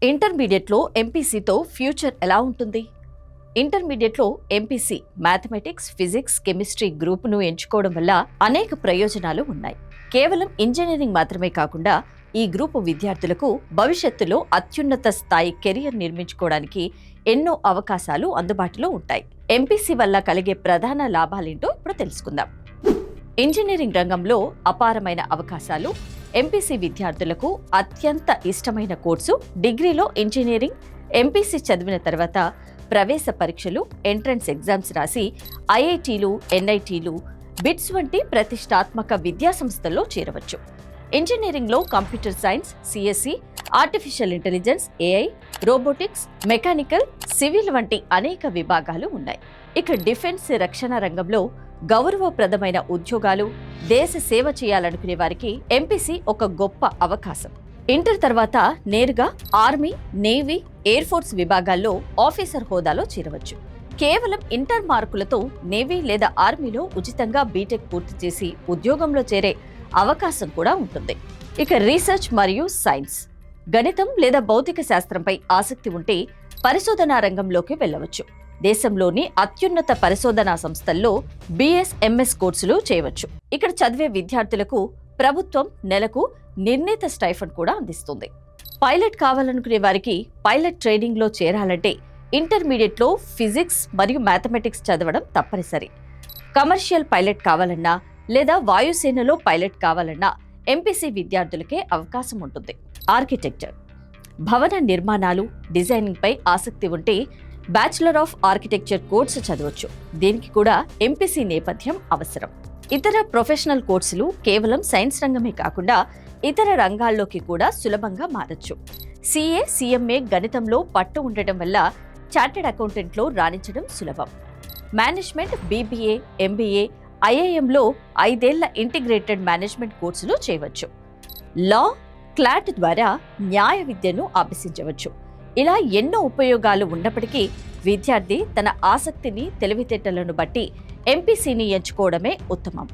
ఇంటర్మీడియట్లో ఎంపీసీతో ఫ్యూచర్ ఎలా ఉంటుంది? ఇంటర్మీడియట్లో ఎంపీసీ మ్యాథమెటిక్స్, ఫిజిక్స్, కెమిస్ట్రీ గ్రూపును ఎంచుకోవడం వల్ల అనేక ప్రయోజనాలు ఉన్నాయి. కేవలం ఇంజనీరింగ్ మాత్రమే కాకుండా ఈ గ్రూపు విద్యార్థులకు భవిష్యత్తులో అత్యున్నత స్థాయి కెరియర్ నిర్మించుకోవడానికి ఎన్నో అవకాశాలు అందుబాటులో ఉంటాయి. ఎంపీసీ వల్ల కలిగే ప్రధాన లాభాలేంటో ఇప్పుడు తెలుసుకుందాం. ఇంజనీరింగ్ రంగంలో అపారమైన అవకాశాలు. ఎంపీసీ విద్యార్థులకు అత్యంత ఇష్టమైన కోర్సు డిగ్రీలో ఇంజనీరింగ్. ఎంపీసీ చదివిన తర్వాత ప్రవేశ పరీక్షలు, ఎంట్రన్స్ ఎగ్జామ్స్ రాసి ఐఐటీలు, ఎన్ఐటీలు, బిట్స్ వంటి ప్రతిష్టాత్మక విద్యాసంస్థల్లో చేరవచ్చు. ఇంజనీరింగ్లో computer science, CSC, artificial intelligence, AI, robotics, mechanical, civil వంటి అనేక విభాగాలు ఉన్నాయి. ఇక డిఫెన్స్, రక్షణ రంగంలో గౌరవప్రదమైన ఉద్యోగాలు, దేశ సేవ చేయాలనుకునే వారికి ఎంపీసీ ఒక గొప్ప అవకాశం. ఇంటర్ తర్వాత నేరుగా ఆర్మీ, నేవీ, ఎయిర్ ఫోర్స్ విభాగాల్లో ఆఫీసర్ హోదాలో చేరవచ్చు. కేవలం ఇంటర్ మార్కులతో నేవీ లేదా ఆర్మీలో ఉచితంగా బీటెక్ పూర్తి చేసి ఉద్యోగంలో చేరే అవకాశం కూడా ఉంటుంది. ఇక రీసెర్చ్ మరియు సైన్స్, గణితం లేదా భౌతిక శాస్త్రంపై ఆసక్తి ఉంటే పరిశోధనా రంగంలోకి వెళ్ళవచ్చు. దేశంలోని అత్యున్నత పరిశోధనా సంస్థల్లో బిఎస్, ఎంఎస్ కోర్సులు చేయవచ్చు. ఇక్కడ చదివే విద్యార్థులకు ప్రభుత్వం నెలకు నిర్ణీత స్టైఫండ్ కూడా అందిస్తుంది. పైలట్ కావాలనుకునే వారికి పైలట్ ట్రైనింగ్లో చేరాలంటే ఇంటర్మీడియట్లో ఫిజిక్స్ మరియు మ్యాథమెటిక్స్ చదవడం తప్పనిసరి. కమర్షియల్ పైలట్ కావాలన్నా లేదా వాయుసేనలో పైలట్ కావాలన్నా ఎంపీసీ విద్యార్థులకే అవకాశం ఉంటుంది. ఆర్కిటెక్చర్, భవన నిర్మాణాలు, డిజైనింగ్ పై ఆసక్తి ఉంటే బ్యాచిలర్ ఆఫ్ ఆర్కిటెక్చర్ కోర్సు చదవచ్చు. దీనికి కూడా ఎంపీసీ నేపథ్యం అవసరం. ఇతర ప్రొఫెషనల్ కోర్సులు కేవలం సైన్స్ రంగమే కాకుండా ఇతర రంగాల్లోకి కూడా సులభంగా మారచ్చు. సిఏ, సిఎంఏ గణితంలో పట్టు ఉండటం వల్ల చార్టెడ్ అకౌంటెంట్లో రాణించడం సులభం. మేనేజ్మెంట్, బీబీఏ, ఎంబీఏ, ఐఐఎంలో 5 ఏళ్ల ఇంటిగ్రేటెడ్ మేనేజ్మెంట్ కోర్సులు చేయవచ్చు. లా, క్లాట్ ద్వారా న్యాయ విద్యను అభ్యసించవచ్చు. ఇలా ఎన్నో ఉపయోగాలు ఉన్నప్పటికీ విద్యార్థి తన ఆసక్తిని, తెలివితేటలను బట్టి ఎంపీసీని ఎంచుకోవడమే ఉత్తమం.